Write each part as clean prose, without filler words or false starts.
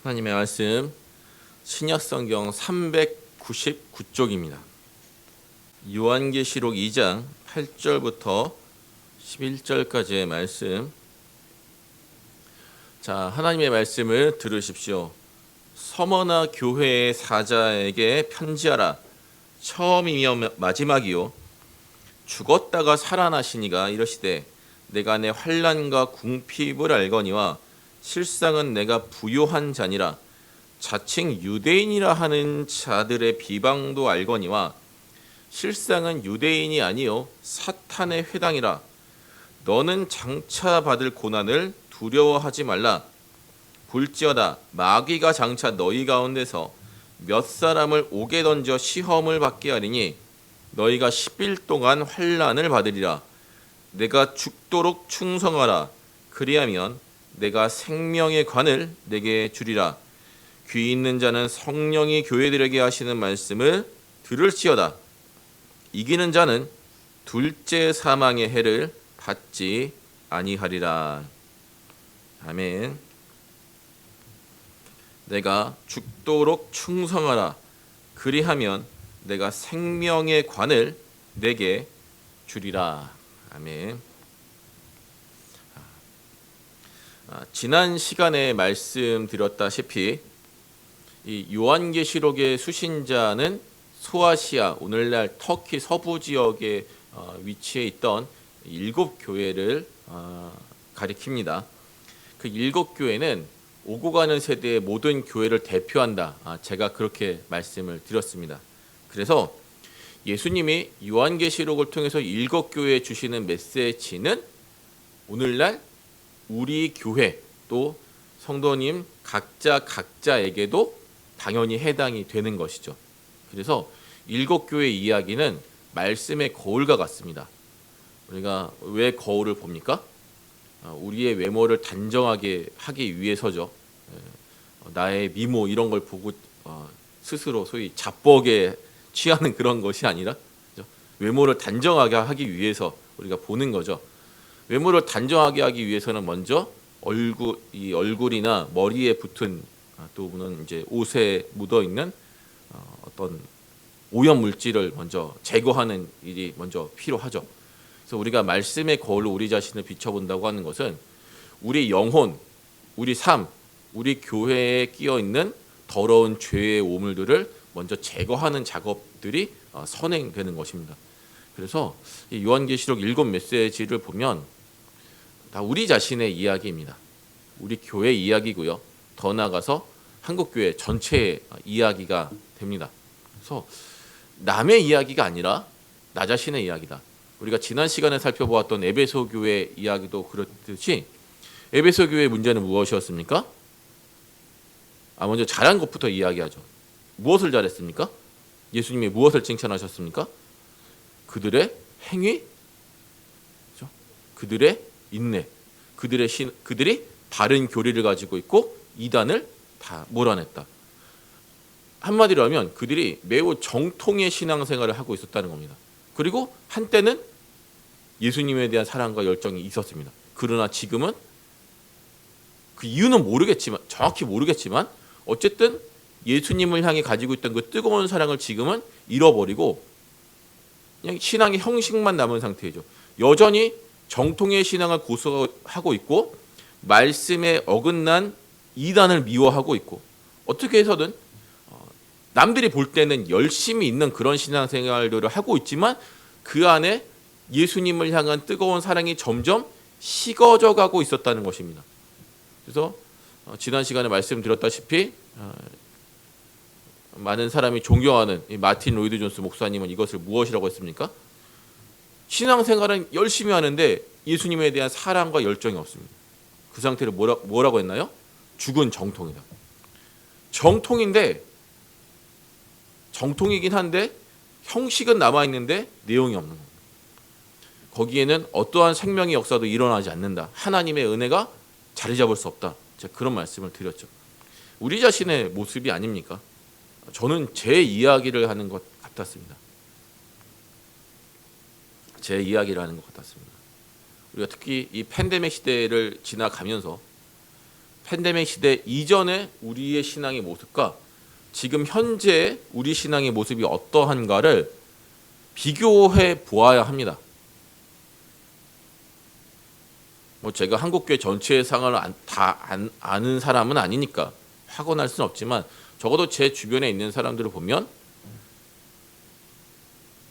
하나님의 말씀 신약성경 399쪽입니다. 요한계시록 2장 8절부터 11절까지의 말씀. 자, 하나님의 말씀을 들으십시오. 서머나 교회의 사자에게 편지하라. 처음이며 마지막이요 죽었다가 살아나시니가 이러시되 내가 내 환난과 궁핍을 알거니와 실상은 내가 부요한 자니라. 자칭 유대인이라 하는 자들의 비방도 알거니와 실상은 유대인이 아니요 사탄의 회당이라. 너는 장차 받을 고난을 두려워하지 말라. 볼지어다 마귀가 장차 너희 가운데서 몇 사람을 옥에 던져 시험을 받게 하리니 너희가 10일 동안 환난을 받으리라. 내가 죽도록 충성하라. 그리하면 내가 생명의 관을 내게 주리라. 귀 있는 자는 성령이 교회들에게 하시는 말씀을 들을지어다. 이기는 자는 둘째 사망의 해를 받지 아니하리라. 아멘. 내가 죽도록 충성하라. 그리하면 내가 생명의 관을 내게 주리라. 아멘. 지난 시간에 말씀드렸다시피 이 요한계시록의 수신자는 소아시아, 오늘날 터키 서부 지역에 위치해 있던 7교회를 가리킵니다. 그 7교회는 오고 가는 세대의 모든 교회를 대표한다. 제가 그렇게 말씀을 드렸습니다. 그래서 예수님이 요한계시록을 통해서 7교회에 주시는 메시지는 오늘날 우리 교회 또 성도님 각자에게도 당연히 해당이 되는 것이죠. 그래서 7교회 이야기는 말씀의 거울과 같습니다. 우리가 왜 거울을 봅니까? 우리의 외모를 단정하게 하기 위해서죠. 나의 미모 이런 걸 보고 스스로 소위 자뻑에 취하는 그런 것이 아니라 외모를 단정하게 하기 위해서 우리가 보는 거죠. 외모를 단정하게 하기 위해서는 먼저 얼굴이나 머리에 붙은 또는 이제 옷에 묻어 있는 어떤 오염 물질을 먼저 제거하는 일이 먼저 필요하죠. 그래서 우리가 말씀의 거울로 우리 자신을 비춰본다고 하는 것은 우리 영혼, 우리 삶, 우리 교회에 끼어 있는 더러운 죄의 오물들을 먼저 제거하는 작업들이 선행되는 것입니다. 그래서 이 요한계시록 7 메시지를 보면 다 우리 자신의 이야기입니다. 우리 교회 이야기고요. 더 나아가서 한국교회 전체의 이야기가 됩니다. 그래서 남의 이야기가 아니라 나 자신의 이야기다. 우리가 지난 시간에 살펴보았던 에베소 교회 이야기도 그렇듯이 에베소 교회의 문제는 무엇이었습니까? 먼저 잘한 것부터 이야기하죠. 무엇을 잘했습니까? 예수님이 무엇을 칭찬하셨습니까? 그들의 행위, 그렇죠? 그들의 인내, 그들이 바른 교리를 가지고 있고 이단을 다 몰아냈다. 한마디로 하면 그들이 매우 정통의 신앙생활을 하고 있었다는 겁니다. 그리고 한때는 예수님에 대한 사랑과 열정이 있었습니다. 그러나 지금은 그 이유는 정확히 모르겠지만 어쨌든 예수님을 향해 가지고 있던 그 뜨거운 사랑을 지금은 잃어버리고 그냥 신앙의 형식만 남은 상태이죠. 여전히 정통의 신앙을 고수하고 있고 말씀에 어긋난 이단을 미워하고 있고 어떻게 해서든 남들이 볼 때는 열심히 있는 그런 신앙생활들을 하고 있지만 그 안에 예수님을 향한 뜨거운 사랑이 점점 식어져 가고 있었다는 것입니다. 그래서 지난 시간에 말씀드렸다시피 많은 사람이 존경하는 마틴 로이드 존스 목사님은 이것을 무엇이라고 했습니까? 신앙생활은 열심히 하는데 예수님에 대한 사랑과 열정이 없습니다. 그 상태를 뭐라고 했나요? 죽은 정통이다. 정통이긴 한데 형식은 남아있는데 내용이 없는 겁니다. 거기에는 어떠한 생명의 역사도 일어나지 않는다. 하나님의 은혜가 자리 잡을 수 없다. 제가 그런 말씀을 드렸죠. 우리 자신의 모습이 아닙니까? 저는 제 이야기를 하는 것 같았습니다. 제 이야기를 하는 것 같았습니다. 우리가 특히 이 팬데믹 시대를 지나가면서 팬데믹 시대 이전에 우리의 신앙의 모습과 지금 현재 우리 신앙의 모습이 어떠한가를 비교해 보아야 합니다. 뭐 제가 한국교회 전체의 상황을 아는 사람은 아니니까 확언할 수는 없지만 적어도 제 주변에 있는 사람들을 보면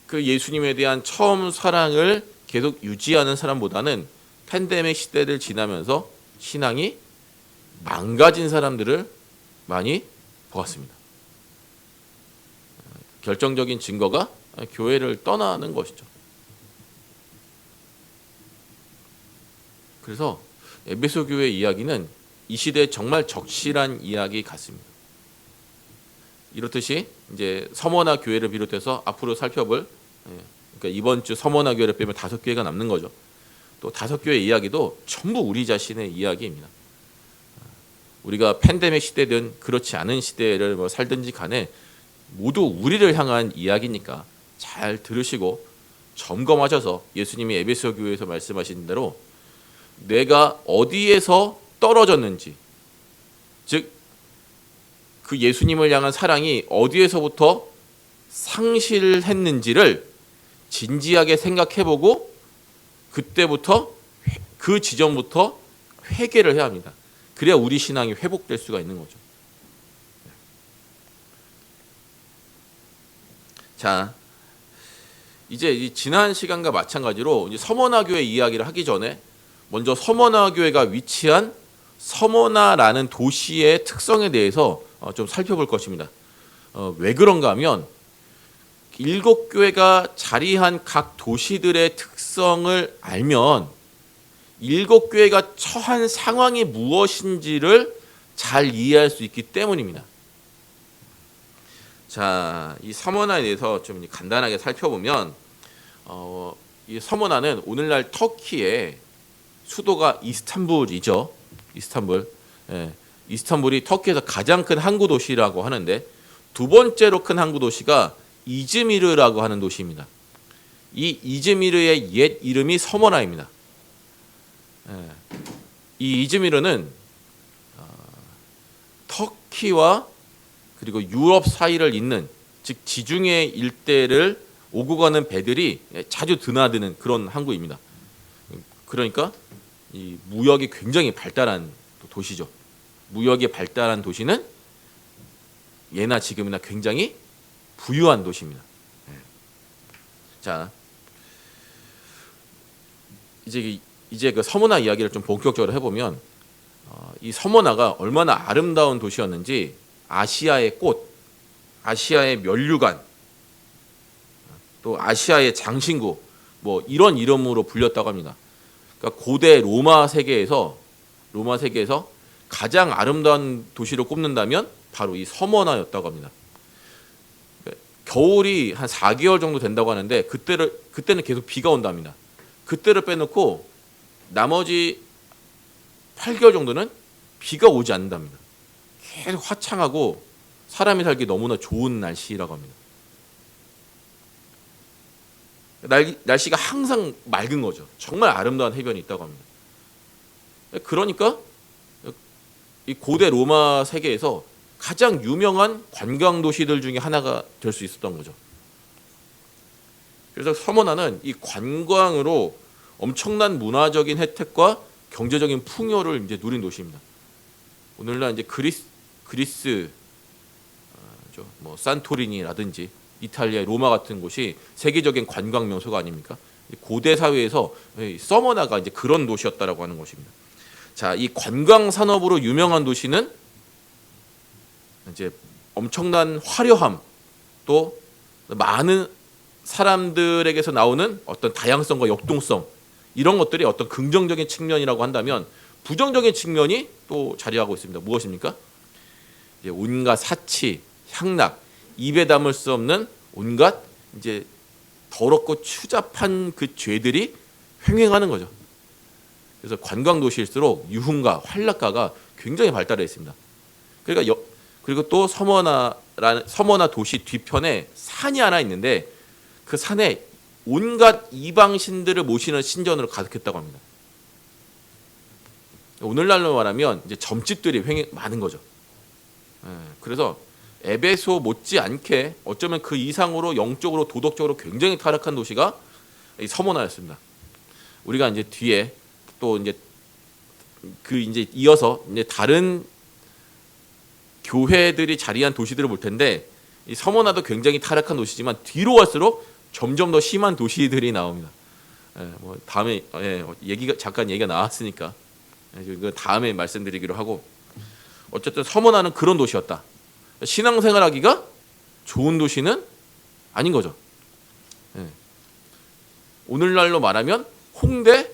그 예수님에 대한 처음 사랑을 계속 유지하는 사람보다는 팬데믹 시대를 지나면서 신앙이 망가진 사람들을 많이 보았습니다. 결정적인 증거가 교회를 떠나는 것이죠. 그래서 에베소 교회 이야기는 이 시대에 정말 적실한 이야기 같습니다. 이렇듯이 이제 서머나 교회를 비롯해서 앞으로 살펴볼 그러니까 이번 주 서머나 교회를 빼면 5교회가 남는 거죠. 또 5교회 이야기도 전부 우리 자신의 이야기입니다. 우리가 팬데믹 시대든 그렇지 않은 시대를 뭐 살든지 간에 모두 우리를 향한 이야기니까 잘 들으시고 점검하셔서 예수님이 에베소 교회에서 말씀하신 대로 내가 어디에서 떨어졌는지, 즉 그 예수님을 향한 사랑이 어디에서부터 상실했는지를 진지하게 생각해보고 그때부터 그 지점부터 회개를 해야 합니다. 그래야 우리 신앙이 회복될 수가 있는 거죠. 자, 이제 이 지난 시간과 마찬가지로 이제 서머나 교회 이야기를 하기 전에 먼저 서머나 교회가 위치한 서머나라는 도시의 특성에 대해서 좀 살펴볼 것입니다. 왜 그런가 하면 7교회가 자리한 각 도시들의 특성을 알면 7교회가 처한 상황이 무엇인지를 잘 이해할 수 있기 때문입니다. 자, 이 서머나에 대해서 좀 간단하게 살펴보면 이 서머나는 오늘날 터키의 수도가 이스탄불이죠. 이스탄불. 예, 이스탄불이 터키에서 가장 큰 항구 도시라고 하는데 두 번째로 큰 항구 도시가 이즈미르라고 하는 도시입니다. 이 이즈미르의 옛 이름이 서머나입니다. 예, 이 이즈미르는 터키와 그리고 유럽 사이를 잇는 즉 지중해 일대를 오고 가는 배들이 자주 드나드는 그런 항구입니다. 그러니까 이 무역이 굉장히 발달한 도시죠. 무역이 발달한 도시는 예나 지금이나 굉장히 부유한 도시입니다. 자, 이제 그 서머나 이야기를 좀 본격적으로 해보면 이 서머나가 얼마나 아름다운 도시였는지 아시아의 꽃, 아시아의 면류관, 또 아시아의 장신구 뭐 이런 이름으로 불렸다고 합니다. 그러니까 고대 로마 세계에서 가장 아름다운 도시로 꼽는다면 바로 이 서머나였다고 합니다. 겨울이 한 4개월 정도 된다고 하는데 그때는 계속 비가 온답니다. 그때를 빼놓고 나머지 8개월 정도는 비가 오지 않는답니다. 계속 화창하고 사람이 살기 너무나 좋은 날씨라고 합니다. 날씨가 항상 맑은 거죠. 정말 아름다운 해변이 있다고 합니다. 그러니까 이 고대 로마 세계에서 가장 유명한 관광 도시들 중에 하나가 될 수 있었던 거죠. 그래서 서머나는 이 관광으로 엄청난 문화적인 혜택과 경제적인 풍요를 이제 누린 도시입니다. 오늘날 이제 그리스 뭐 산토리니라든지 이탈리아의 로마 같은 곳이 세계적인 관광 명소가 아닙니까? 고대 사회에서 서머나가 이제 그런 도시였다라고 하는 것입니다. 자, 이 관광 산업으로 유명한 도시는 이제 엄청난 화려함, 또 많은 사람들에게서 나오는 어떤 다양성과 역동성 이런 것들이 어떤 긍정적인 측면이라고 한다면 부정적인 측면이 또 자리하고 있습니다. 무엇입니까? 이제 온갖 사치, 향락, 입에 담을 수 없는 온갖 이제 더럽고 추잡한 그 죄들이 횡행하는 거죠. 그래서 관광 도시일수록 유흥가, 활락가가 굉장히 발달해 있습니다. 그러니까 그리고 또 서머나 도시 뒤편에 산이 하나 있는데 그 산에 온갖 이방 신들을 모시는 신전으로 가득했다고 합니다. 오늘날로 말하면 이제 점집들이 많은 거죠. 그래서 에베소 못지않게 어쩌면 그 이상으로 영적으로 도덕적으로 굉장히 타락한 도시가 이 서머나였습니다. 우리가 이제 뒤에 또 이제 이제 이어서 이제 다른 교회들이 자리한 도시들을 볼 텐데 이 서머나도 굉장히 타락한 도시지만 뒤로 갈수록 점점 더 심한 도시들이 나옵니다. 뭐 다음에 잠깐 얘기가 나왔으니까 그 다음에 말씀드리기로 하고, 어쨌든 서머나는 그런 도시였다. 신앙생활하기가 좋은 도시는 아닌 거죠. 오늘날로 말하면 홍대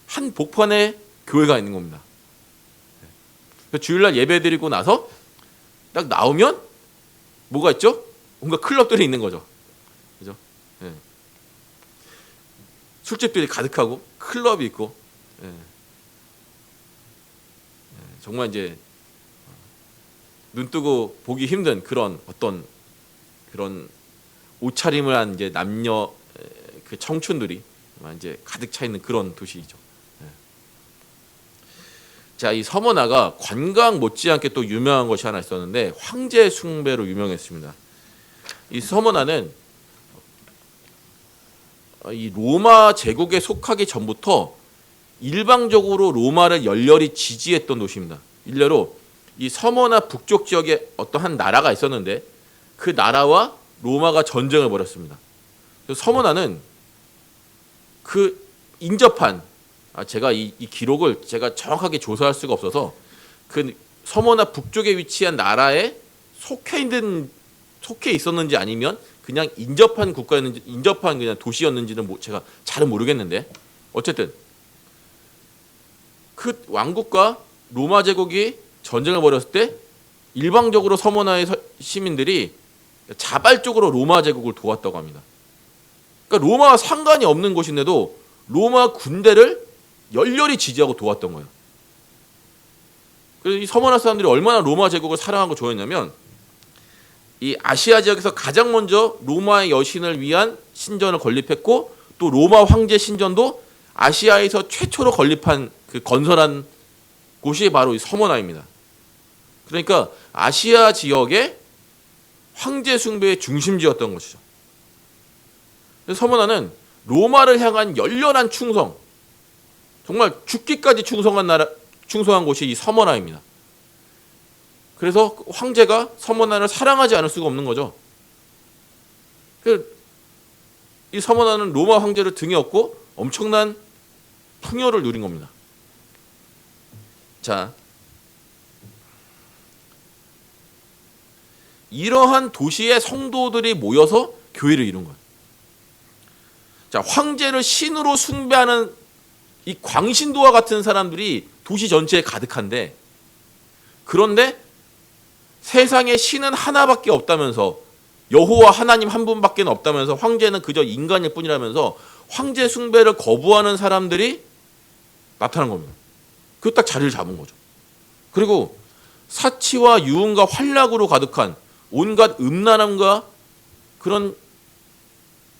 한 복판에 교회가 있는 겁니다. 주일날 예배드리고 나서 딱 나오면 뭐가 있죠? 뭔가 클럽들이 있는 거죠. 그죠? 술집들이 가득하고 클럽이 있고, 정말 이제 눈 뜨고 보기 힘든 그런 어떤 그런 옷차림을 한 이제 남녀 그 청춘들이 이제 가득 차 있는 그런 도시이죠. 자, 이 서머나가 관광 못지않게 또 유명한 것이 하나 있었는데 황제 숭배로 유명했습니다. 이 서머나는 이 로마 제국에 속하기 전부터 일방적으로 로마를 열렬히 지지했던 도시입니다. 일례로 이 서머나 북쪽 지역에 어떤 한 나라가 있었는데 그 나라와 로마가 전쟁을 벌였습니다. 그래서 서머나는 그 인접한, 제가 이 기록을 제가 정확하게 조사할 수가 없어서 그 서머나 북쪽에 위치한 나라에 속해 있었는지 아니면 그냥 인접한 국가였는지 인접한 그냥 도시였는지는 제가 잘은 모르겠는데, 어쨌든 그 왕국과 로마 제국이 전쟁을 벌였을 때 일방적으로 서머나의 시민들이 자발적으로 로마 제국을 도왔다고 합니다. 그러니까 로마와 상관이 없는 곳인데도 로마 군대를 열렬히 지지하고 도왔던 거예요. 그래서 이 서머나 사람들이 얼마나 로마 제국을 사랑하고 좋아했냐면 이 아시아 지역에서 가장 먼저 로마의 여신을 위한 신전을 건립했고, 또 로마 황제 신전도 아시아에서 최초로 건설한 곳이 바로 이 서머나입니다. 그러니까 아시아 지역의 황제 숭배의 중심지였던 것이죠. 그래서 서머나는 로마를 향한 열렬한 충성, 정말 죽기까지 충성한 곳이 이 서머나입니다. 그래서 황제가 서머나를 사랑하지 않을 수가 없는 거죠. 이 서머나는 로마 황제를 등에 업고 엄청난 풍요를 누린 겁니다. 자, 이러한 도시의 성도들이 모여서 교회를 이룬 거예요. 자, 황제를 신으로 숭배하는 이 광신도와 같은 사람들이 도시 전체에 가득한데, 그런데 세상에 신은 하나밖에 없다면서, 여호와 하나님 한 분밖에 없다면서, 황제는 그저 인간일 뿐이라면서 황제 숭배를 거부하는 사람들이 나타난 겁니다. 그 딱 자리를 잡은 거죠. 그리고 사치와 유흥과 환락으로 가득한 온갖 음란함과 그런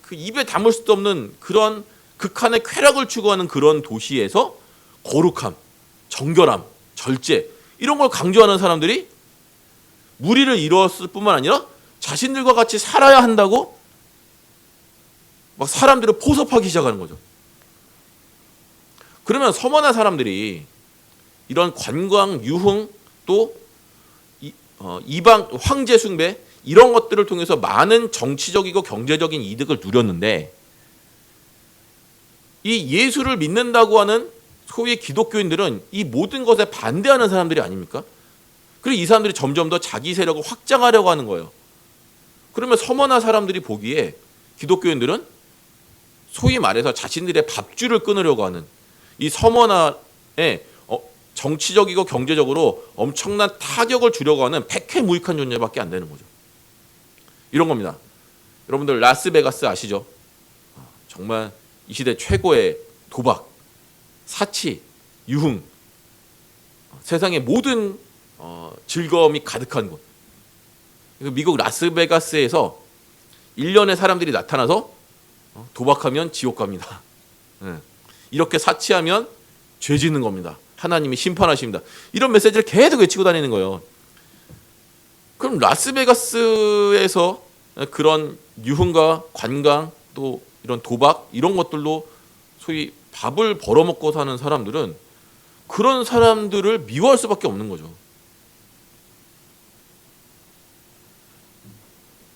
그 입에 담을 수도 없는 그런 극한의 쾌락을 추구하는 그런 도시에서 거룩함, 정결함, 절제 이런 걸 강조하는 사람들이 무리를 이루었을 뿐만 아니라 자신들과 같이 살아야 한다고 막 사람들을 포섭하기 시작하는 거죠. 그러면 서머나 사람들이 이런 관광, 유흥, 또 이방 황제 숭배 이런 것들을 통해서 많은 정치적이고 경제적인 이득을 누렸는데, 이 예수를 믿는다고 하는 소위 기독교인들은 이 모든 것에 반대하는 사람들이 아닙니까? 그리고 이 사람들이 점점 더 자기 세력을 확장하려고 하는 거예요. 그러면 서머나 사람들이 보기에 기독교인들은 소위 말해서 자신들의 밥줄을 끊으려고 하는 이 서머나의 정치적이고 경제적으로 엄청난 타격을 주려고 하는 백해무익한 존재밖에 안 되는 거죠. 이런 겁니다. 여러분들 라스베가스 아시죠? 정말 이 시대 최고의 도박, 사치, 유흥, 세상의 모든 즐거움이 가득한 곳. 미국 라스베가스에서 1년에 사람들이 나타나서 도박하면 지옥 갑니다. 이렇게 사치하면 죄 짓는 겁니다. 하나님이 심판하십니다. 이런 메시지를 계속 외치고 다니는 거예요. 그럼 라스베가스에서 그런 유흥과 관광 또 이런 도박 이런 것들로 소위 밥을 벌어먹고 사는 사람들은 그런 사람들을 미워할 수밖에 없는 거죠.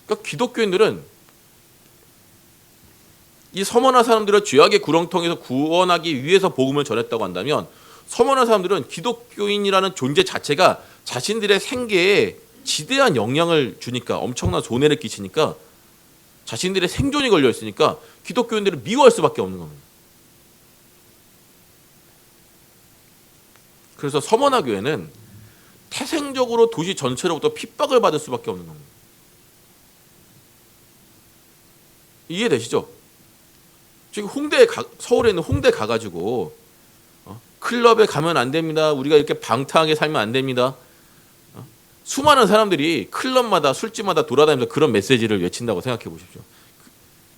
그러니까 기독교인들은 이 서머나 사람들을 죄악의 구렁텅이에서 구원하기 위해서 복음을 전했다고 한다면 서머나 사람들은 기독교인이라는 존재 자체가 자신들의 생계에 지대한 영향을 주니까 엄청난 손해를 끼치니까 자신들의 생존이 걸려 있으니까 기독교인들을 미워할 수밖에 없는 겁니다. 그래서 서머나 교회는 태생적으로 도시 전체로부터 핍박을 받을 수밖에 없는 겁니다. 이해되시죠? 지금 서울에 있는 홍대 가가지고 클럽에 가면 안 됩니다. 우리가 이렇게 방탕하게 살면 안 됩니다. 수많은 사람들이 클럽마다 술집마다 돌아다니면서 그런 메시지를 외친다고 생각해 보십시오.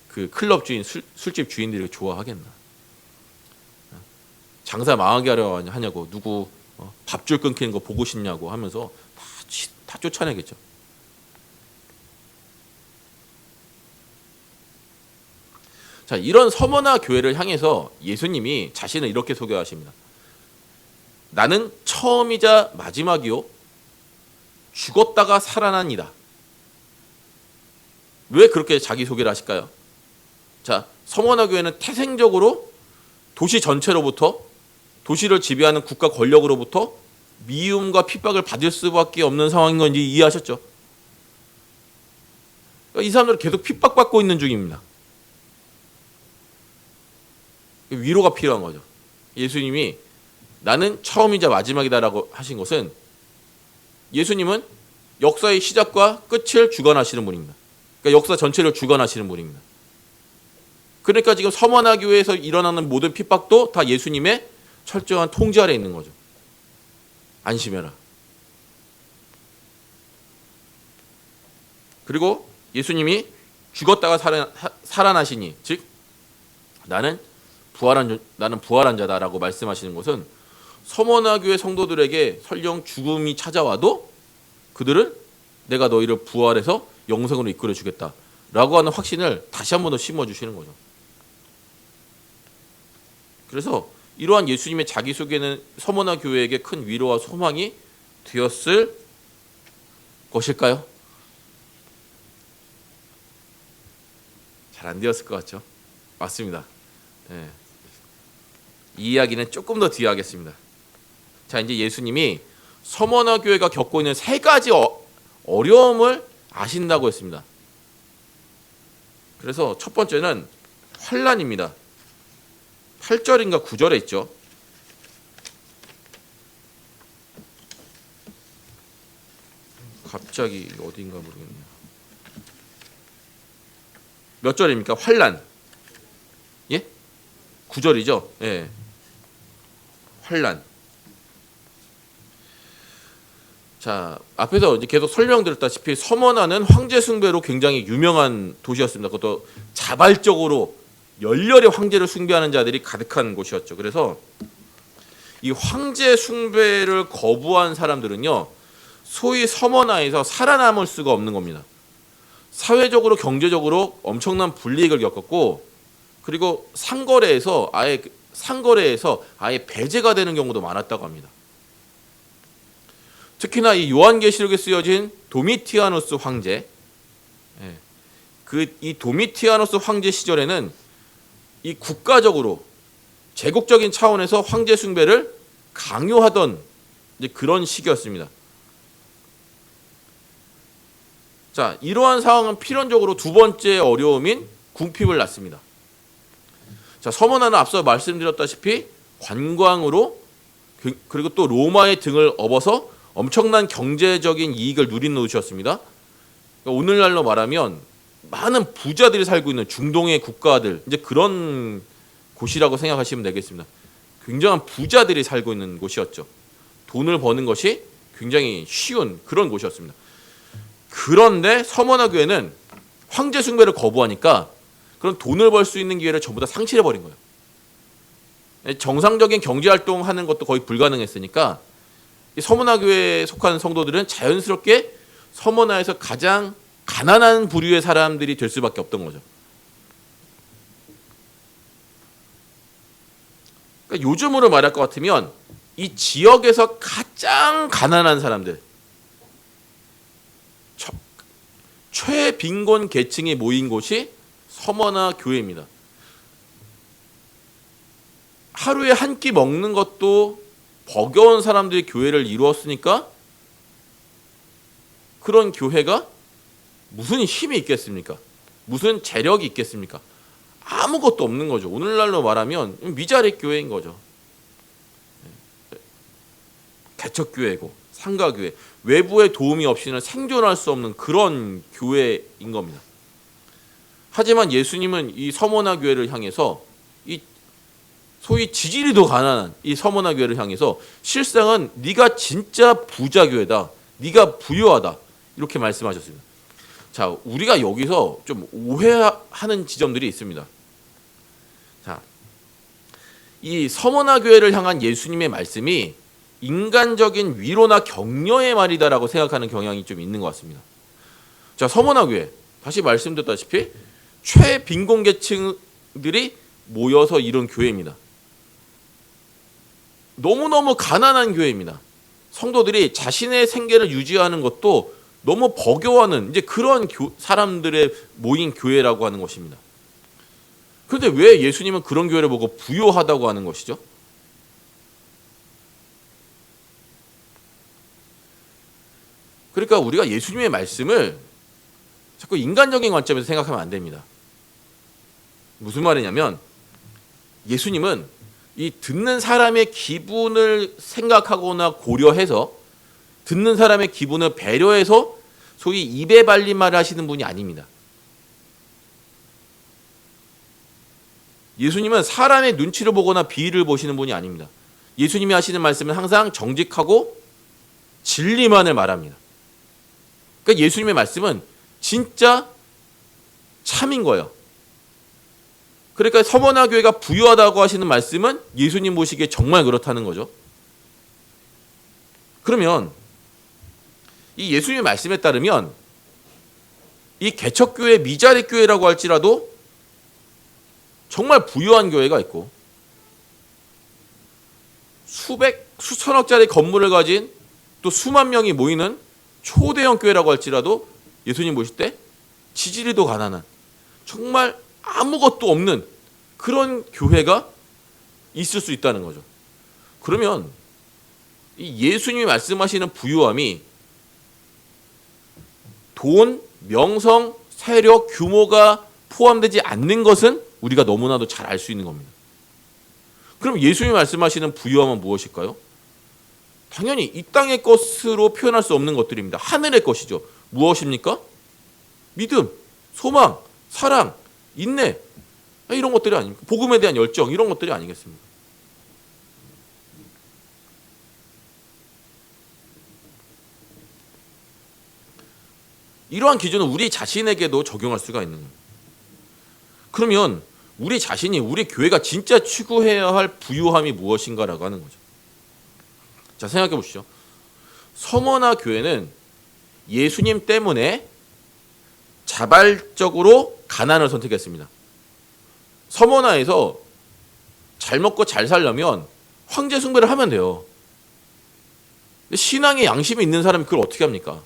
그 클럽 주인, 술집 주인들이 좋아하겠나? 장사 망하게 하려 하냐고, 누구 밥줄 끊기는 거 보고 싶냐고 하면서 다 쫓아내겠죠. 자, 이런 서머나 교회를 향해서 예수님이 자신을 이렇게 소개하십니다. 나는 처음이자 마지막이요 죽었다가 살아난 이다. 왜 그렇게 자기 소개를 하실까요? 자, 서머나 교회는 태생적으로 도시 전체로부터 도시를 지배하는 국가 권력으로부터 미움과 핍박을 받을 수밖에 없는 상황인 건지 이해하셨죠? 이 사람들은 계속 핍박받고 있는 중입니다. 위로가 필요한 거죠. 예수님이 나는 처음이자 마지막이다라고 하신 것은 예수님은 역사의 시작과 끝을 주관하시는 분입니다. 그러니까 역사 전체를 주관하시는 분입니다. 그러니까 지금 서머나 교회에서 일어나는 모든 핍박도 다 예수님의 철저한 통제 아래 있는 거죠. 안심해라. 그리고 예수님이 죽었다가 살아나시니, 즉 나는 부활한 자다라고 말씀하시는 것은 서머나 교회 성도들에게 설령 죽음이 찾아와도 그들은 내가 너희를 부활해서 영생으로 이끌어 주겠다라고 하는 확신을 다시 한 번 더 심어주시는 거죠. 그래서 이러한 예수님의 자기소개는 서머나 교회에게 큰 위로와 소망이 되었을 것일까요? 잘 안 되었을 것 같죠? 맞습니다. 네. 이 이야기는 조금 더 뒤에 하겠습니다. 자, 이제 예수님이 서머나 교회가 겪고 있는 세 가지 어려움을 아신다고 했습니다. 그래서 첫 번째는 환난입니다. 8절인가 9절에 있죠. 갑자기 어디인가 모르겠네요. 몇 절입니까? 환난. 예? 9절이죠. 예. 환난. 자, 앞에서 이제 계속 설명드렸다시피 서머나는 황제 숭배로 굉장히 유명한 도시였습니다. 그것도 자발적으로 열렬히 황제를 숭배하는 자들이 가득한 곳이었죠. 그래서 이 황제 숭배를 거부한 사람들은요, 소위 서머나에서 살아남을 수가 없는 겁니다. 사회적으로 경제적으로 엄청난 불이익을 겪었고, 그리고 상거래에서 아예 배제가 되는 경우도 많았다고 합니다. 특히나 이 요한계시록에 쓰여진 도미티아누스 황제, 이 도미티아누스 황제 시절에는 이 국가적으로 제국적인 차원에서 황제 숭배를 강요하던 이제 그런 시기였습니다. 자, 이러한 상황은 필연적으로 두 번째 어려움인 궁핍을 낳습니다. 자, 서머나는 앞서 말씀드렸다시피 관광으로 그리고 또 로마의 등을 업어서 엄청난 경제적인 이익을 누린 노릇이었습니다. 그러니까 오늘날로 말하면 많은 부자들이 살고 있는 중동의 국가들, 이제 그런 곳이라고 생각하시면 되겠습니다. 굉장한 부자들이 살고 있는 곳이었죠. 돈을 버는 것이 굉장히 쉬운 그런 곳이었습니다. 그런데 서머나 교회는 황제 숭배를 거부하니까 그런 돈을 벌 수 있는 기회를 전부 다 상실해버린 거예요. 정상적인 경제 활동하는 것도 거의 불가능했으니까 이 서머나 교회에 속하는 성도들은 자연스럽게 서머나에서 가장 가난한 부류의 사람들이 될 수밖에 없던 거죠. 그러니까 요즘으로 말할 것 같으면 이 지역에서 가장 가난한 사람들, 최빈곤 계층이 모인 곳이 서머나 교회입니다. 하루에 한 끼 먹는 것도 버거운 사람들이 교회를 이루었으니까 그런 교회가 무슨 힘이 있겠습니까? 무슨 재력이 있겠습니까? 아무것도 없는 거죠. 오늘날로 말하면 미자리 교회인 거죠. 개척교회고 상가교회, 외부의 도움이 없이는 생존할 수 없는 그런 교회인 겁니다. 하지만 예수님은 이 서머나 교회를 향해서 이 소위 지지리도 가난한 이 서머나 교회를 향해서 실상은 네가 진짜 부자 교회다, 네가 부유하다 이렇게 말씀하셨습니다. 자, 우리가 여기서 좀 오해하는 지점들이 있습니다. 자, 이 서머나 교회를 향한 예수님의 말씀이 인간적인 위로나 격려의 말이다라고 생각하는 경향이 좀 있는 것 같습니다. 자, 서머나 교회 다시 말씀드렸다시피 최빈곤 계층들이 모여서 이룬 교회입니다. 너무너무 가난한 교회입니다. 성도들이 자신의 생계를 유지하는 것도 너무 버거워하는 이제 그런 사람들의 모인 교회라고 하는 것입니다. 그런데 왜 예수님은 그런 교회를 보고 부유하다고 하는 것이죠? 그러니까 우리가 예수님의 말씀을 자꾸 인간적인 관점에서 생각하면 안 됩니다. 무슨 말이냐면 예수님은 이 듣는 사람의 기분을 생각하거나 고려해서 듣는 사람의 기분을 배려해서 소위 입에 발린 말을 하시는 분이 아닙니다. 예수님은 사람의 눈치를 보거나 비위를 보시는 분이 아닙니다. 예수님이 하시는 말씀은 항상 정직하고 진리만을 말합니다. 그러니까 예수님의 말씀은 진짜 참인 거예요. 그러니까 서머나 교회가 부유하다고 하시는 말씀은 예수님 보시기에 정말 그렇다는 거죠. 그러면 이 예수님의 말씀에 따르면 이 개척교회 미자리 교회라고 할지라도 정말 부유한 교회가 있고 수천억짜리 건물을 가진 또 수만 명이 모이는 초대형 교회라고 할지라도 예수님 보실 때 지지리도 가난한 정말 아무것도 없는 그런 교회가 있을 수 있다는 거죠. 그러면 이 예수님이 말씀하시는 부유함이 돈, 명성, 세력, 규모가 포함되지 않는 것은 우리가 너무나도 잘 알 수 있는 겁니다. 그럼 예수님이 말씀하시는 부유함은 무엇일까요? 당연히 이 땅의 것으로 표현할 수 없는 것들입니다. 하늘의 것이죠. 무엇입니까? 믿음, 소망, 사랑, 인내 이런 것들이 아닙니까? 복음에 대한 열정 이런 것들이 아니겠습니까? 이러한 기준은 우리 자신에게도 적용할 수가 있는 겁니다. 그러면 우리 자신이 우리 교회가 진짜 추구해야 할 부유함이 무엇인가라고 하는 거죠. 자, 생각해 보시죠. 서머나 교회는 예수님 때문에 자발적으로 가난을 선택했습니다. 서머나에서 잘 먹고 잘 살려면 황제 숭배를 하면 돼요. 신앙에 양심이 있는 사람이 그걸 어떻게 합니까?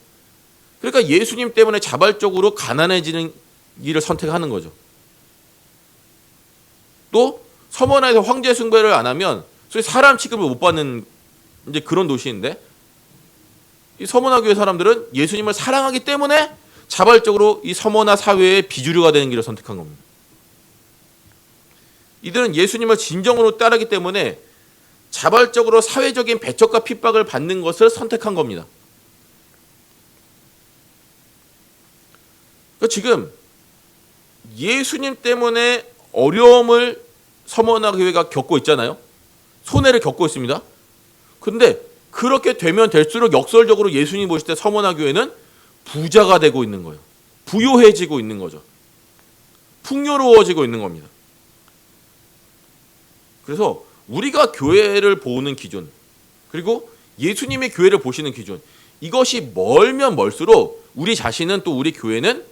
그러니까 예수님 때문에 자발적으로 가난해지는 길을 선택하는 거죠. 또 서머나에서 황제 숭배를 안 하면 소위 사람 취급을 못 받는 이제 그런 도시인데 이 서머나 교회 사람들은 예수님을 사랑하기 때문에 자발적으로 이 서머나 사회의 비주류가 되는 길을 선택한 겁니다. 이들은 예수님을 진정으로 따르기 때문에 자발적으로 사회적인 배척과 핍박을 받는 것을 선택한 겁니다. 그러니까 지금 예수님 때문에 어려움을 서머나 교회가 겪고 있잖아요. 손해를 겪고 있습니다. 그런데 그렇게 되면 될수록 역설적으로 예수님 보실 때 서머나 교회는 부자가 되고 있는 거예요. 부유해지고 있는 거죠. 풍요로워지고 있는 겁니다. 그래서 우리가 교회를 보는 기준, 그리고 예수님의 교회를 보시는 기준, 이것이 멀면 멀수록 우리 자신은, 또 우리 교회는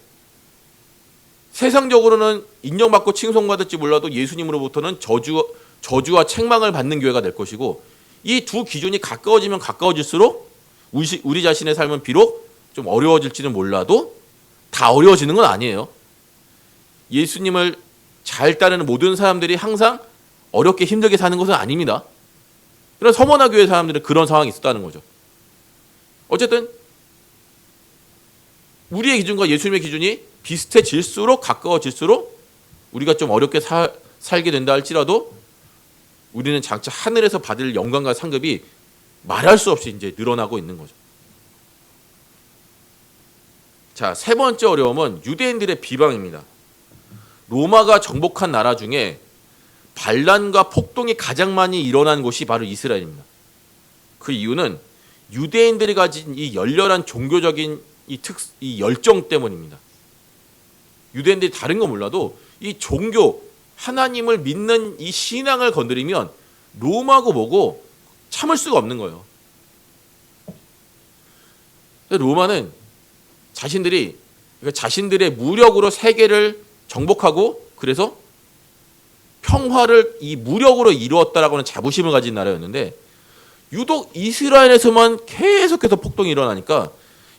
세상적으로는 인정받고 칭송받을지 몰라도 예수님으로부터는 저주와 책망을 받는 교회가 될 것이고, 이 두 기준이 가까워지면 가까워질수록 우리 자신의 삶은 비록 좀 어려워질지는 몰라도 다 어려워지는 건 아니에요. 예수님을 잘 따르는 모든 사람들이 항상 어렵게 힘들게 사는 것은 아닙니다. 그런 서머나 교회 사람들은 그런 상황이 있었다는 거죠. 어쨌든 우리의 기준과 예수님의 기준이 비슷해질수록, 가까워질수록 우리가 좀 어렵게 살게 된다 할지라도 우리는 장차 하늘에서 받을 영광과 상급이 말할 수 없이 이제 늘어나고 있는 거죠. 자, 세 번째 어려움은 유대인들의 비방입니다. 로마가 정복한 나라 중에 반란과 폭동이 가장 많이 일어난 곳이 바로 이스라엘입니다. 그 이유는 유대인들이 가진 이 열렬한 종교적인 이 열정 때문입니다. 유대인들이 다른 거 몰라도 이 종교, 하나님을 믿는 이 신앙을 건드리면 로마고 뭐고 참을 수가 없는 거예요. 로마는 자신들의 무력으로 세계를 정복하고, 그래서 평화를 이 무력으로 이루었다라고는 자부심을 가진 나라였는데, 유독 이스라엘에서만 계속해서 폭동이 일어나니까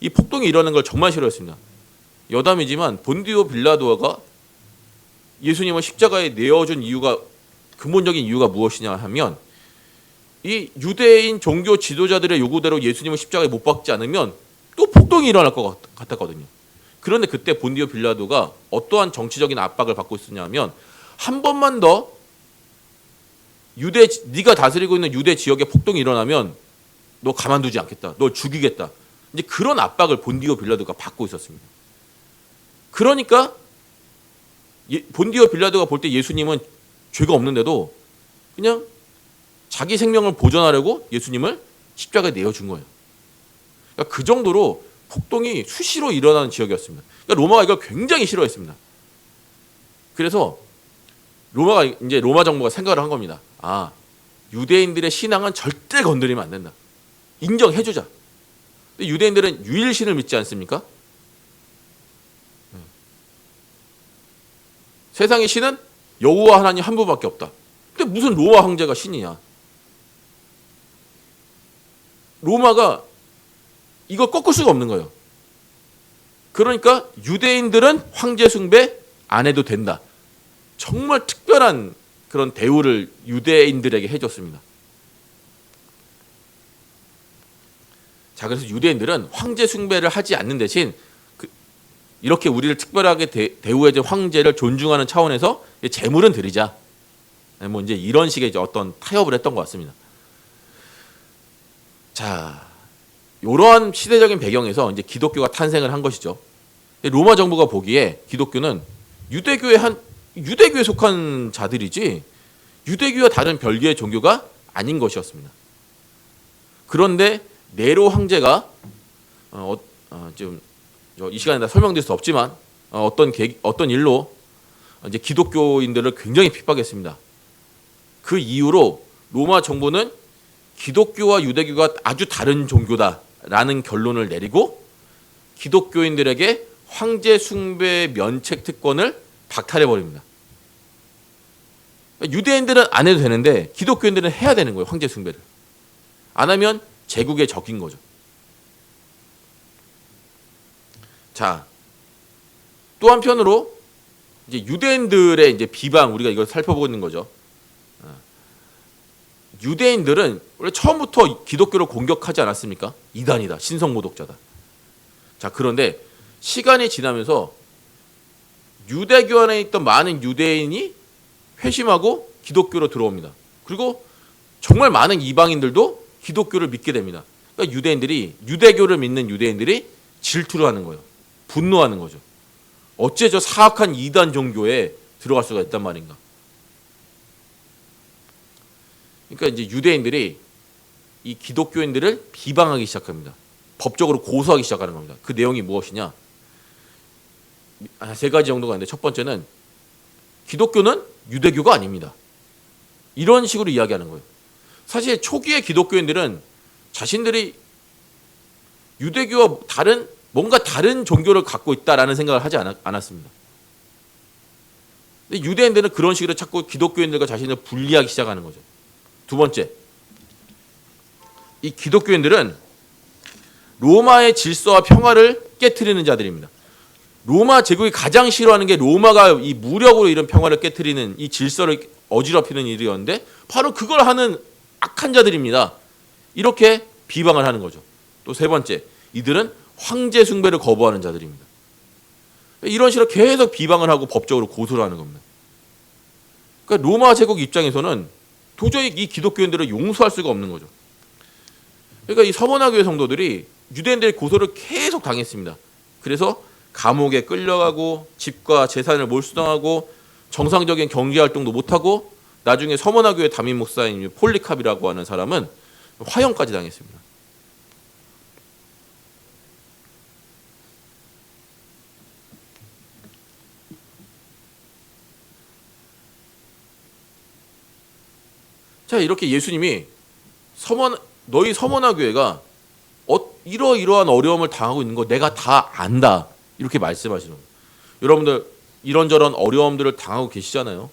이 폭동이 일어나는 걸 정말 싫어했습니다. 여담이지만 본디오 빌라도가 예수님을 십자가에 내어준 이유가, 근본적인 이유가 무엇이냐 하면, 이 유대인 종교 지도자들의 요구대로 예수님을 십자가에 못 박지 않으면 또 폭동이 일어날 것 같았거든요. 그런데 그때 본디오 빌라도가 어떠한 정치적인 압박을 받고 있었냐면, 한 번만 더 네가 다스리고 있는 유대 지역에 폭동이 일어나면 너 가만두지 않겠다, 너 죽이겠다, 이제 그런 압박을 본디오 빌라도가 받고 있었습니다. 그러니까 본디오 빌라도가 볼 때 예수님은 죄가 없는데도 그냥 자기 생명을 보존하려고 예수님을 십자가에 내어준 거예요. 그러니까 그 정도로 폭동이 수시로 일어나는 지역이었습니다. 그러니까 로마가 이걸 굉장히 싫어했습니다. 그래서 로마 정부가 생각을 한 겁니다. 아, 유대인들의 신앙은 절대 건드리면 안 된다. 인정해주자. 근데 유대인들은 유일신을 믿지 않습니까? 세상의 신은 여호와 하나님 한 분밖에 없다. 근데 무슨 로마 황제가 신이냐? 로마가 이걸 꺾을 수가 없는 거예요. 그러니까 유대인들은 황제 숭배 안 해도 된다. 정말 특별한 그런 대우를 유대인들에게 해줬습니다. 자, 그래서 유대인들은 황제 숭배를 하지 않는 대신 이렇게 우리를 특별하게 대우해준 황제를 존중하는 차원에서 제물은 드리자. 뭐 이제 이런 식의 이제 어떤 타협을 했던 것 같습니다. 자, 이러한 시대적인 배경에서 이제 기독교가 탄생을 한 것이죠. 로마 정부가 보기에 기독교는 유대교에 속한 자들이지 유대교와 다른 별개의 종교가 아닌 것이었습니다. 그런데 네로 황제가 지금 이 시간에 다 설명드릴 수 없지만 어떤 일로 이제 기독교인들을 굉장히 핍박했습니다. 그 이후로 로마 정부는 기독교와 유대교가 아주 다른 종교다라는 결론을 내리고 기독교인들에게 황제 숭배 면책 특권을 박탈해 버립니다. 유대인들은 안 해도 되는데 기독교인들은 해야 되는 거예요. 황제 숭배를 안 하면 제국의 적인 거죠. 자, 또 한편으로 이제 유대인들의 이제 비방, 우리가 이걸 살펴보고 있는 거죠. 유대인들은 원래 처음부터 기독교를 공격하지 않았습니까? 이단이다, 신성모독자다. 자, 그런데 시간이 지나면서 유대교 안에 있던 많은 유대인이 회심하고 기독교로 들어옵니다. 그리고 정말 많은 이방인들도 기독교를 믿게 됩니다. 그러니까 유대교를 믿는 유대인들이 질투를 하는 거예요. 분노하는 거죠. 어째 저 사악한 이단 종교에 들어갈 수가 있단 말인가. 그러니까 이제 유대인들이 이 기독교인들을 비방하기 시작합니다. 법적으로 고소하기 시작하는 겁니다. 그 내용이 무엇이냐? 세 가지 정도가 있는데, 첫 번째는 기독교는 유대교가 아닙니다. 이런 식으로 이야기하는 거예요. 사실 초기의 기독교인들은 자신들이 유대교와 뭔가 다른 종교를 갖고 있다라는 생각을 하지 않았습니다. 근데 유대인들은 그런 식으로 자꾸 기독교인들과 자신을 분리하기 시작하는 거죠. 두 번째, 이 기독교인들은 로마의 질서와 평화를 깨트리는 자들입니다. 로마 제국이 가장 싫어하는 게 로마가 이 무력으로 이런 평화를 깨트리는 이 질서를 어지럽히는 일이었는데 바로 그걸 하는 악한 자들입니다. 이렇게 비방을 하는 거죠. 또 세 번째, 이들은 황제 숭배를 거부하는 자들입니다. 이런 식으로 계속 비방을 하고 법적으로 고소를 하는 겁니다. 그러니까 로마 제국 입장에서는 도저히 이 기독교인들을 용서할 수가 없는 거죠. 그러니까 이 서머나교회 성도들이 유대인들의 고소를 계속 당했습니다. 그래서 감옥에 끌려가고 집과 재산을 몰수당하고 정상적인 경제활동도 못하고 나중에 서머나교회 담임 목사인 폴리캅이라고 하는 사람은 화형까지 당했습니다. 자, 이렇게 예수님이 너희 서머나 교회가 이러이러한 어려움을 당하고 있는 거 내가 다 안다. 이렇게 말씀하시는 거예요. 여러분들 이런저런 어려움들을 당하고 계시잖아요.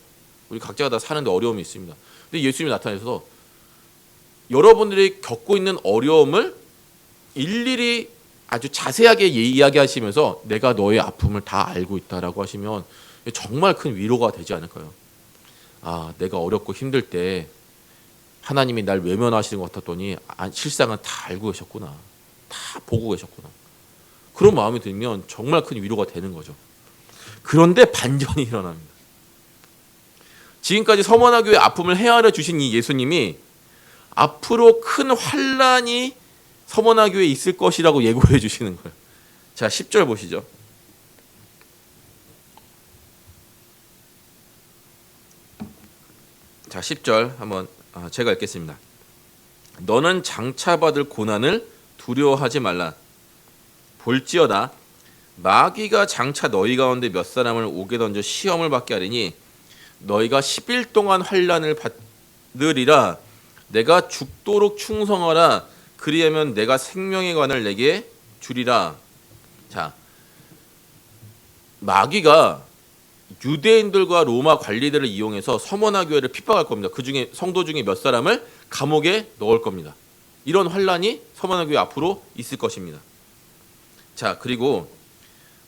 우리 각자가 다 사는데 어려움이 있습니다. 근데 예수님이 나타나셔서 여러분들이 겪고 있는 어려움을 일일이 아주 자세하게 이야기하시면서 내가 너의 아픔을 다 알고 있다라고 하시면 정말 큰 위로가 되지 않을까요? 아, 내가 어렵고 힘들 때 하나님이 날 외면하시는 것 같았더니 실상은 다 알고 계셨구나. 다 보고 계셨구나. 그런 마음이 들면 정말 큰 위로가 되는 거죠. 그런데 반전이 일어납니다. 지금까지 서머나 교회 아픔을 헤아려 주신 이 예수님이 앞으로 큰 환란이 서머나 교회에 있을 것이라고 예고해 주시는 거예요. 자, 10절 보시죠. 자, 10절 한번 제가 읽겠습니다. 너는 장차 받을 고난을 두려워하지 말라. 볼지어다 마귀가 장차 너희 가운데 몇 사람을 옥에 던져 시험을 받게 하리니 너희가 10일 동안 환난을 받으리라. 내가 죽도록 충성하라. 그리하면 내가 생명의 관을 내게 주리라. 자, 마귀가 유대인들과 로마 관리들을 이용해서 서머나 교회를 핍박할 겁니다. 그 중에 성도 중에 몇 사람을 감옥에 넣을 겁니다. 이런 환란이 서머나 교회 앞으로 있을 것입니다. 자, 그리고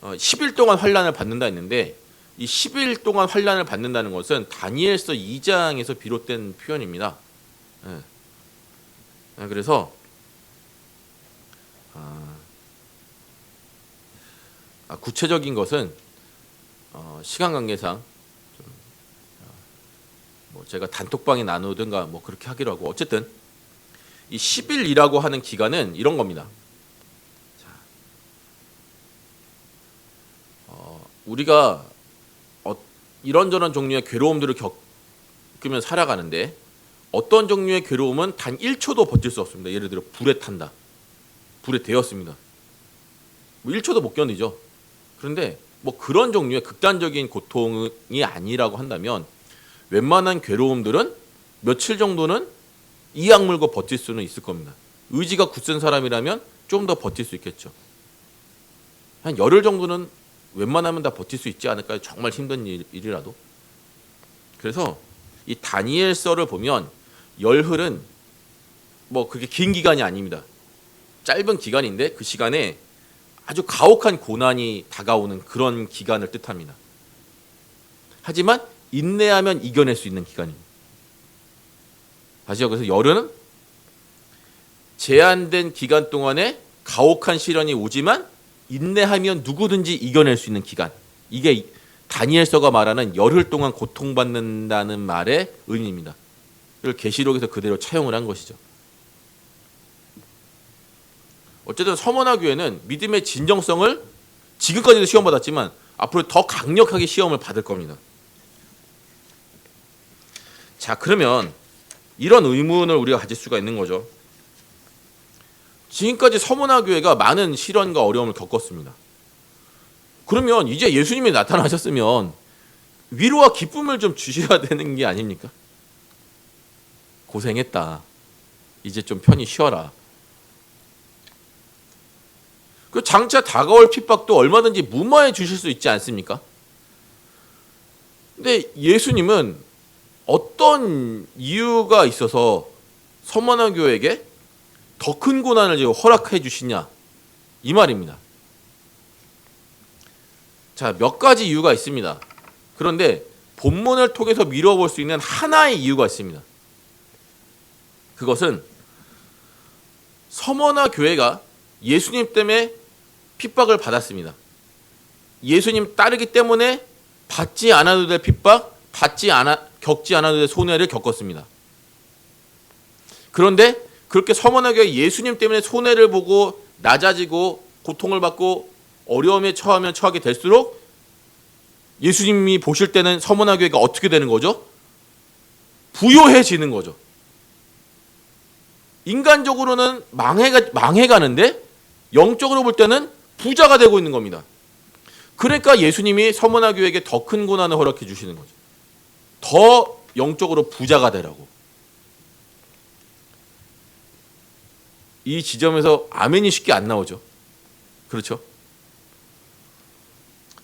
10일 동안 환란을 받는다 했는데 이 10일 동안 환란을 받는다는 것은 다니엘서 2장에서 비롯된 표현입니다. 그래서 구체적인 것은 시간 관계상 제가 단톡방에 나누든가 그렇게 하기로 하고 어쨌든 이 10일이라고 하는 기간은 이런 겁니다. 우리가 이런저런 종류의 괴로움들을 겪으면 살아가는데 어떤 종류의 괴로움은 단 1초도 버틸 수 없습니다. 예를 들어 불에 탄다. 불에 데웠습니다. 1초도 못 견디죠. 그런데 그런 종류의 극단적인 고통이 아니라고 한다면 웬만한 괴로움들은 며칠 정도는 이 악물고 버틸 수는 있을 겁니다. 의지가 굳은 사람이라면 좀 더 버틸 수 있겠죠. 한 열흘 정도는 웬만하면 다 버틸 수 있지 않을까요? 정말 힘든 일이라도. 그래서 이 다니엘서를 보면 열흘은 그게 긴 기간이 아닙니다. 짧은 기간인데 그 시간에 아주 가혹한 고난이 다가오는 그런 기간을 뜻합니다. 하지만 인내하면 이겨낼 수 있는 기간입니다. 다시요. 그래서 열흘은 제한된 기간 동안에 가혹한 시련이 오지만 인내하면 누구든지 이겨낼 수 있는 기간. 이게 다니엘서가 말하는 열흘 동안 고통받는다는 말의 의미입니다. 이걸 계시록에서 그대로 차용을 한 것이죠. 어쨌든 서머나 교회는 믿음의 진정성을 지금까지도 시험받았지만 앞으로 더 강력하게 시험을 받을 겁니다. 자, 그러면 이런 의문을 우리가 가질 수가 있는 거죠. 지금까지 서머나 교회가 많은 시련과 어려움을 겪었습니다. 그러면 이제 예수님이 나타나셨으면 위로와 기쁨을 좀 주셔야 되는 게 아닙니까? 고생했다. 이제 좀 편히 쉬어라. 그 장차 다가올 핍박도 얼마든지 무마해 주실 수 있지 않습니까? 근데 예수님은 어떤 이유가 있어서 서머나 교회에게 더 큰 고난을 지금 허락해 주시냐 이 말입니다. 자, 몇 가지 이유가 있습니다. 그런데 본문을 통해서 미뤄볼 수 있는 하나의 이유가 있습니다. 그것은 서머나 교회가 예수님 때문에 핍박을 받았습니다. 예수님 따르기 때문에 받지 않아도 될 핍박, 겪지 않아도 될 손해를 겪었습니다. 그런데 그렇게 서머나 교회 예수님 때문에 손해를 보고 낮아지고 고통을 받고 어려움에 처하게 될수록 예수님이 보실 때는 서머나 교회가 어떻게 되는 거죠? 부요해지는 거죠. 인간적으로는 망해가는데 영적으로 볼 때는 부자가 되고 있는 겁니다. 그러니까 예수님이 서머나 교회에게 더 큰 고난을 허락해 주시는 거죠. 더 영적으로 부자가 되라고. 이 지점에서 아멘이 쉽게 안 나오죠. 그렇죠?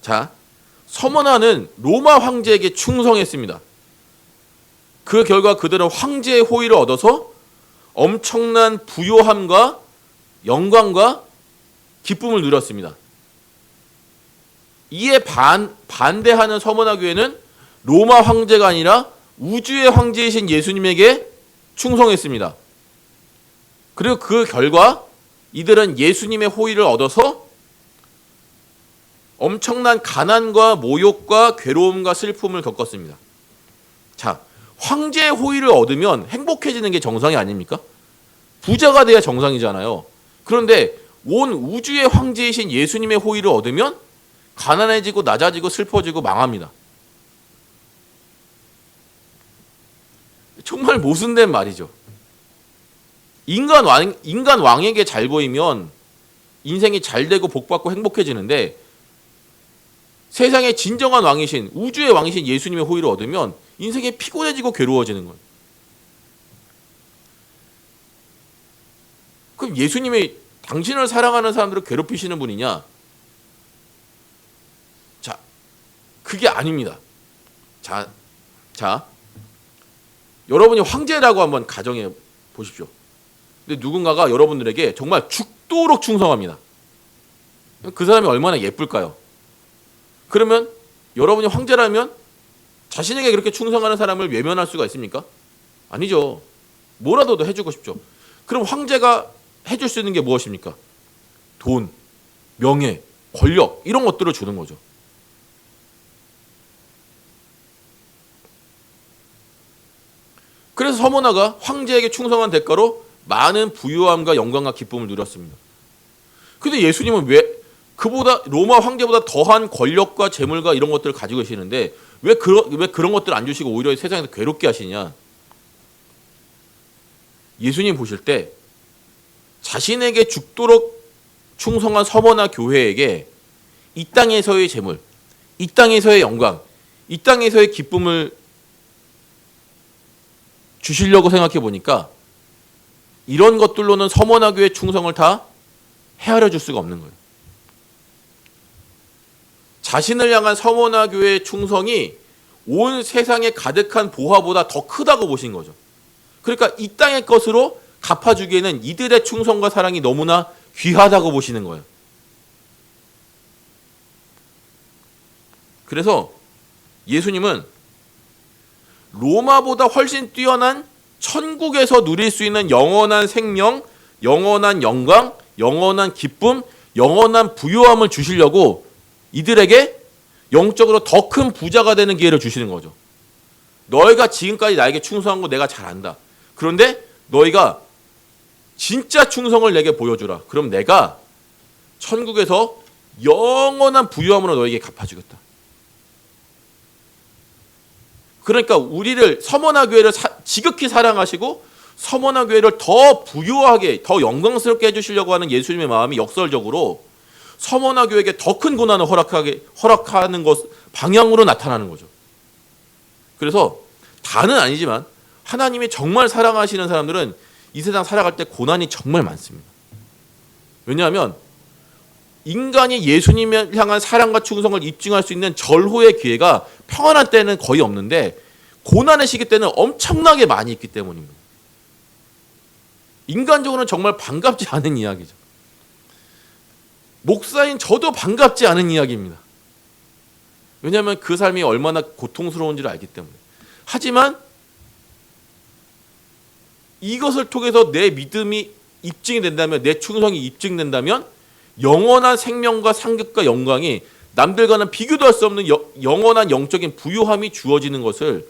자, 서머나는 로마 황제에게 충성했습니다. 그 결과 그들은 황제의 호의를 얻어서 엄청난 부요함과 영광과 기쁨을 누렸습니다. 이에 반대하는 서머나 교회는 로마 황제가 아니라 우주의 황제이신 예수님에게 충성했습니다. 그리고 그 결과 이들은 예수님의 호의를 얻어서 엄청난 가난과 모욕과 괴로움과 슬픔을 겪었습니다. 자, 황제의 호의를 얻으면 행복해지는 게 정상이 아닙니까? 부자가 돼야 정상이잖아요. 그런데 온 우주의 황제이신 예수님의 호의를 얻으면 가난해지고 낮아지고 슬퍼지고 망합니다. 정말 모순된 말이죠. 인간 왕에게 잘 보이면 인생이 잘 되고 복받고 행복해지는데 세상의 진정한 왕이신 우주의 왕이신 예수님의 호의를 얻으면 인생이 피곤해지고 괴로워지는 거예요. 그럼 예수님이 당신을 사랑하는 사람들을 괴롭히시는 분이냐? 자, 그게 아닙니다. 자, 여러분이 황제라고 한번 가정해 보십시오. 근데 누군가가 여러분들에게 정말 죽도록 충성합니다. 그 사람이 얼마나 예쁠까요? 그러면 여러분이 황제라면 자신에게 그렇게 충성하는 사람을 외면할 수가 있습니까? 아니죠. 뭐라도 해주고 싶죠. 그럼 황제가 해줄 수 있는 게 무엇입니까? 돈, 명예, 권력 이런 것들을 주는 거죠. 그래서 서머나가 황제에게 충성한 대가로 많은 부유함과 영광과 기쁨을 누렸습니다. 근데 예수님은 왜 그보다 로마 황제보다 더한 권력과 재물과 이런 것들을 가지고 계시는데 왜 그런 것들을 안 주시고 오히려 세상에서 괴롭게 하시냐? 예수님 보실 때 자신에게 죽도록 충성한 서머나 교회에게 이 땅에서의 재물, 이 땅에서의 영광, 이 땅에서의 기쁨을 주시려고 생각해 보니까 이런 것들로는 서머나 교회 충성을 다 헤아려 줄 수가 없는 거예요. 자신을 향한 서머나 교회의 충성이 온 세상에 가득한 보화보다 더 크다고 보신 거죠. 그러니까 이 땅의 것으로 갚아주기에는 이들의 충성과 사랑이 너무나 귀하다고 보시는 거예요. 그래서 예수님은 로마보다 훨씬 뛰어난 천국에서 누릴 수 있는 영원한 생명, 영원한 영광, 영원한 기쁨, 영원한 부요함을 주시려고 이들에게 영적으로 더 큰 부자가 되는 기회를 주시는 거죠. 너희가 지금까지 나에게 충성한 거 내가 잘 안다. 그런데 너희가 진짜 충성을 내게 보여주라. 그럼 내가 천국에서 영원한 부유함으로 너에게 갚아주겠다. 그러니까 우리를 서머나 교회를 지극히 사랑하시고 서머나 교회를 더 부유하게 더 영광스럽게 해주시려고 하는 예수님의 마음이 역설적으로 서머나 교회에게 더 큰 고난을 허락하는 것 방향으로 나타나는 거죠. 그래서 다는 아니지만 하나님이 정말 사랑하시는 사람들은 이 세상 살아갈 때 고난이 정말 많습니다. 왜냐하면 인간이 예수님을 향한 사랑과 충성을 입증할 수 있는 절호의 기회가 평안한 때는 거의 없는데 고난의 시기 때는 엄청나게 많이 있기 때문입니다. 인간적으로는 정말 반갑지 않은 이야기죠. 목사인 저도 반갑지 않은 이야기입니다. 왜냐하면 그 삶이 얼마나 고통스러운지를 알기 때문에. 하지만 이것을 통해서 내 믿음이 입증이 된다면, 내 충성이 입증된다면 영원한 생명과 상급과 영광이 남들과는 비교도 할 수 없는 영원한 영적인 부유함이 주어지는 것을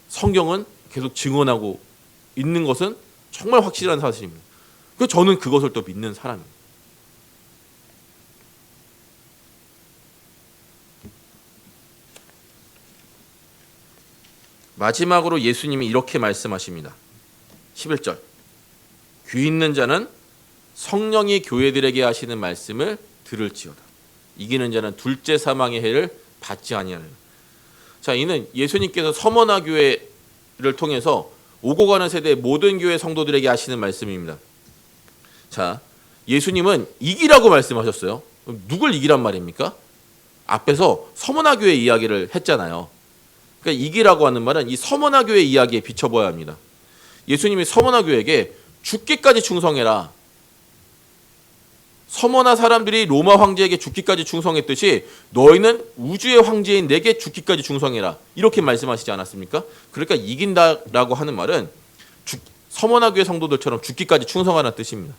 성경은 계속 증언하고 있는 것은 정말 확실한 사실입니다. 그래서 저는 그것을 또 믿는 사람입니다. 마지막으로 예수님이 이렇게 말씀하십니다. 11절. 귀 있는 자는 성령이 교회들에게 하시는 말씀을 들을지어다. 이기는 자는 둘째 사망의 해를 받지 아니하리라. 자, 이는 예수님께서 서머나 교회를 통해서 오고 가는 세대의 모든 교회 성도들에게 하시는 말씀입니다. 자, 예수님은 이기라고 말씀하셨어요. 누굴 이기란 말입니까? 앞에서 서머나 교회 이야기를 했잖아요. 그러니까 이기라고 하는 말은 이 서머나 교회 이야기에 비춰봐야 합니다. 예수님이 서머나 교회에게 죽기까지 충성해라. 서머나 사람들이 로마 황제에게 죽기까지 충성했듯이 너희는 우주의 황제인 내게 죽기까지 충성해라. 이렇게 말씀하시지 않았습니까? 그러니까 이긴다라고 하는 말은 서머나 교회 성도들처럼 죽기까지 충성하라는 뜻입니다.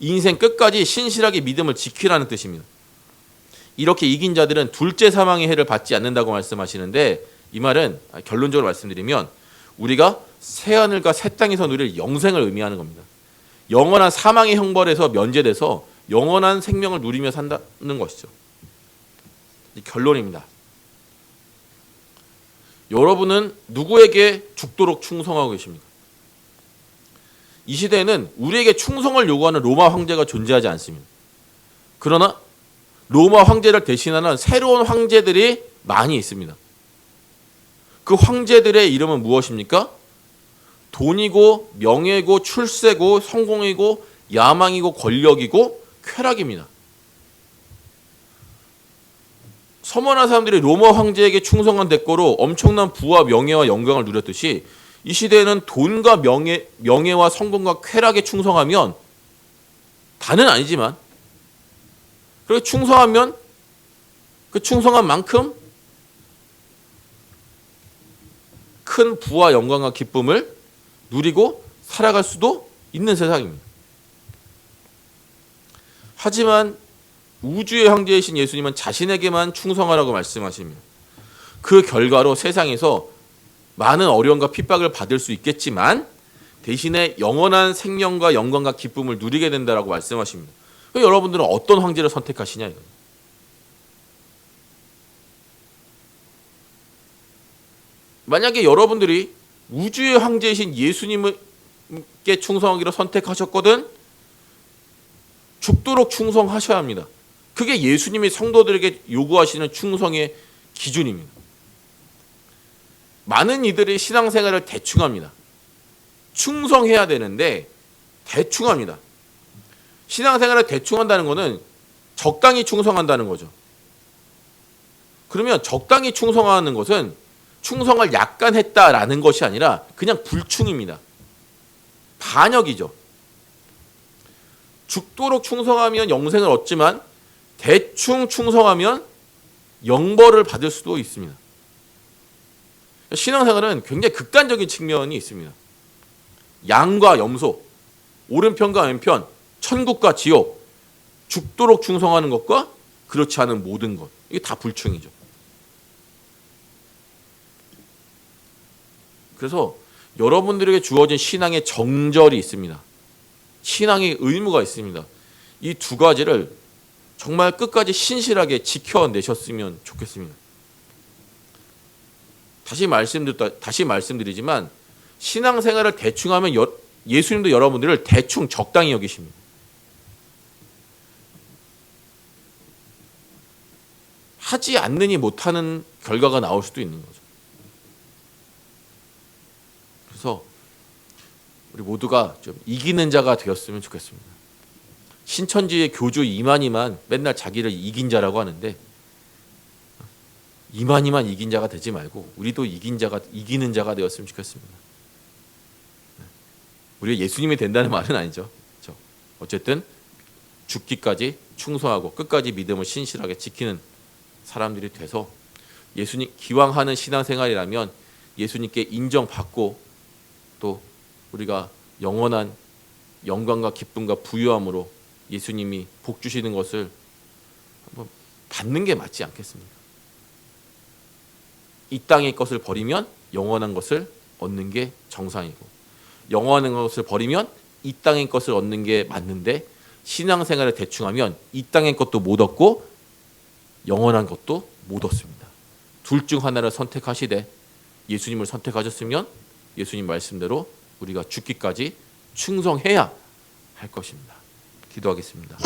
인생 끝까지 신실하게 믿음을 지키라는 뜻입니다. 이렇게 이긴 자들은 둘째 사망의 해를 받지 않는다고 말씀하시는데, 이 말은 결론적으로 말씀드리면 우리가 새하늘과 새 땅에서 누릴 영생을 의미하는 겁니다. 영원한 사망의 형벌에서 면제돼서 영원한 생명을 누리며 산다는 것이죠. 이 결론입니다. 여러분은 누구에게 죽도록 충성하고 계십니까? 이 시대에는 우리에게 충성을 요구하는 로마 황제가 존재하지 않습니다. 그러나 로마 황제를 대신하는 새로운 황제들이 많이 있습니다. 그 황제들의 이름은 무엇입니까? 돈이고 명예고 출세고 성공이고 야망이고 권력이고 쾌락입니다. 서머나 사람들이 로마 황제에게 충성한 대가로 엄청난 부와 명예와 영광을 누렸듯이 이 시대에는 돈과 명예와 성공과 쾌락에 충성하면, 다는 아니지만 그렇게 충성하면 그 충성한 만큼 큰 부와 영광과 기쁨을 누리고 살아갈 수도 있는 세상입니다. 하지만 우주의 황제이신 예수님은 자신에게만 충성하라고 말씀하십니다. 그 결과로 세상에서 많은 어려움과 핍박을 받을 수 있겠지만 대신에 영원한 생명과 영광과 기쁨을 누리게 된다라고 말씀하십니다. 여러분들은 어떤 황제를 선택하시냐 이거예요. 만약에 여러분들이 우주의 황제이신 예수님께 충성하기로 선택하셨거든, 죽도록 충성하셔야 합니다. 그게 예수님이 성도들에게 요구하시는 충성의 기준입니다. 많은 이들이 신앙생활을 대충합니다. 충성해야 되는데 대충합니다. 신앙생활을 대충한다는 것은 적당히 충성한다는 거죠. 그러면 적당히 충성하는 것은 충성을 약간 했다라는 것이 아니라 그냥 불충입니다. 반역이죠. 죽도록 충성하면 영생을 얻지만 대충 충성하면 영벌을 받을 수도 있습니다. 신앙생활은 굉장히 극단적인 측면이 있습니다. 양과 염소, 오른편과 왼편, 천국과 지옥, 죽도록 충성하는 것과 그렇지 않은 모든 것, 이게 다 불충이죠. 그래서 여러분들에게 주어진 신앙의 정절이 있습니다. 신앙의 의무가 있습니다. 이 두 가지를 정말 끝까지 신실하게 지켜내셨으면 좋겠습니다. 다시 말씀드리지만 신앙생활을 대충하면 예수님도 여러분들을 대충 적당히 여기십니다. 하지 않느니 못하는 결과가 나올 수도 있는 거죠. 그래서 우리 모두가 좀 이기는 자가 되었으면 좋겠습니다. 신천지의 교주 이만희만 맨날 자기를 이긴 자라고 하는데 이만희만 이긴 자가 되지 말고 우리도 이기는 자가 되었으면 좋겠습니다. 우리가 예수님이 된다는 말은 아니죠. 그렇죠? 어쨌든 죽기까지 충성하고 끝까지 믿음을 신실하게 지키는 사람들이 돼서 예수님 기왕 하는 신앙생활이라면 예수님께 인정받고 또 우리가 영원한 영광과 기쁨과 부유함으로 예수님이 복 주시는 것을 한번 받는 게 맞지 않겠습니까? 이 땅의 것을 버리면 영원한 것을 얻는 게 정상이고 영원한 것을 버리면 이 땅의 것을 얻는 게 맞는데 신앙생활을 대충하면 이 땅의 것도 못 얻고 영원한 것도 못 얻습니다. 둘 중 하나를 선택하시되 예수님을 선택하셨으면 예수님 말씀대로 우리가 죽기까지 충성해야 할 것입니다. 기도하겠습니다.